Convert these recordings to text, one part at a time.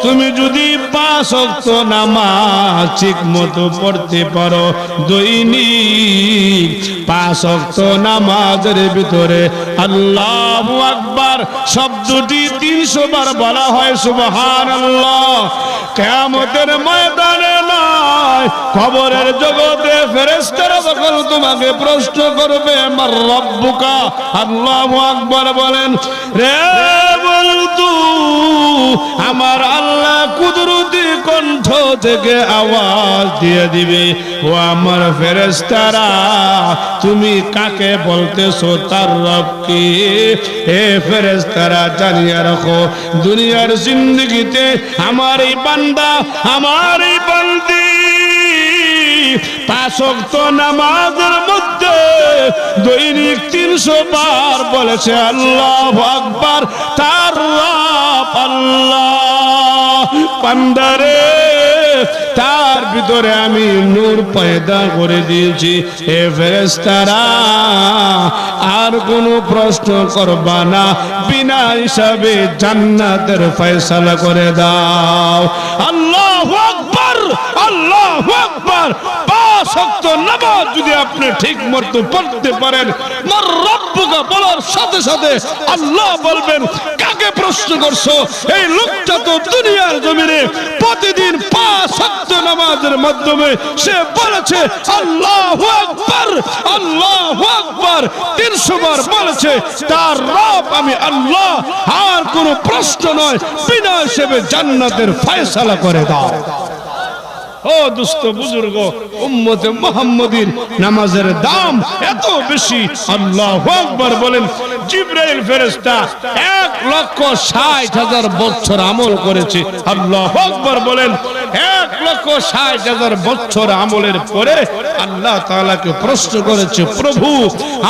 তুমি যদি 5 ওয়াক্ত নামাজ ঠিক মতো পড়তে পারো, দৈনিক 5 ওয়াক্ত নামাজের ভিতরে আল্লাহু আকবার শব্দটি 300 বার বলা হয়। সুবহানাল্লাহ। কিয়ামতের ময়দানে নয়, কবরের জগতে ফেরেশতারা যখন তোমাকে প্রশ্ন করবে মার রব্বুকা, আল্লাহু আকবার বলেন, রে বন্ধু আমার আল্লাহ কুদরতি কণ্ঠ থেকে আওয়াজ দিয়ে দিবে, ও আমার ফেরেশতারা তুমি কাকে বলতেছো, তার রবকে। হে ফেরেশতারা জানিয়ে রাখো, দুনিয়ার জিন্দেগিতে আমার এই বান্দা, আমার এই বান্দি 5 ওয়াক্ত নামাজের মধ্যে দৈনিক 300 বার বলেছে আল্লাহু আকবার, তার রব আল্লাহ। বান্দারে তার ভিতরে আমি নূর পয়দা করে দিয়েছি। হে ফেরেশতারা আর কোনো প্রশ্ন করবা না, বিনা হিসাবে জান্নাতের ফয়সালা করে দাও। আল্লাহু আকবার, আল্লাহু আকবার। 5 ওয়াক্ত নামাজ যদি আপনি ঠিক মতো পড়তে পারেন, মার রব্বুকা বলার সাথে সাথে আল্লাহ বলবেন, কাকে প্রশ্ন করছো? এই লোকটা তো দুনিয়ার জমিনে প্রতিদিন 5 ওয়াক্ত নামাজের মাধ্যমে সে বলেছে আল্লাহু আকবার, আল্লাহু আকবার 300 বার বলেছে, তার রব আমি আল্লাহ। আর কোনো প্রশ্ন নয়, বিনা হিসেবে জান্নাতের ফয়সালা করে দাও। ও দোস্ত বুজুর্গ, উম্মতে মুহাম্মাদীর নামাজের দাম এত বেশি। আল্লাহু আকবার বলেন। জিবরাইল ফেরেশতা 1,60,000 বছর আমল করেছে। আল্লাহু আকবার বলেন। 1,60,000 বছর আমলের পরে আল্লাহ তাআলাকে প্রশ্ন করেছে, প্রভু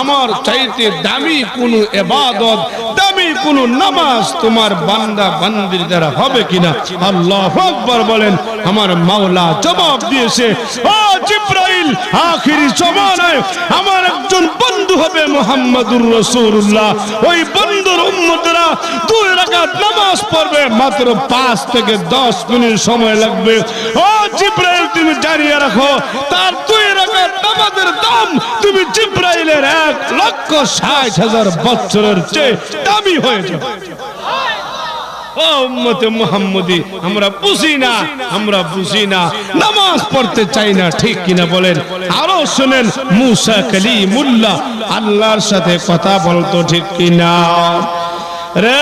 আমার চাইতে দামি কোন ইবাদত, দামি কোন নামাজ তোমার বান্দা বান্দির দ্বারা হবে কিনা? আল্লাহু আকবার বলেন। আমার মাওলা জবাব দিয়েছে, ও জিবরাইল, আখিরি জমানায় আমার একজন বন্ধু হবে মুহাম্মদুর রাসূলুল্লাহ। ওই বন্ধুর উম্মতরা 2 রাকাত নামাজ পড়বে, মাত্র 5 থেকে 10 মিনিট সময় লাগবে। ও জিবরাইল তুমি জানিয়ে রাখো, তার 2 রাকাত নামাজের দাম তুমি জিবরাইলের 1,60,000 বছরের চেয়ে দামি হয়ে যাবে। ও উম্মতে মুহাম্মদী, আমরা বুঝি না, আমরা বুঝি না, নামাজ পড়তে চাই না, ঠিক কিনা বলেন? আরো শুনেন, মুসা কালিমুল্লাহ আল্লাহর সাথে কথা বলতো, ঠিক কিনা? রে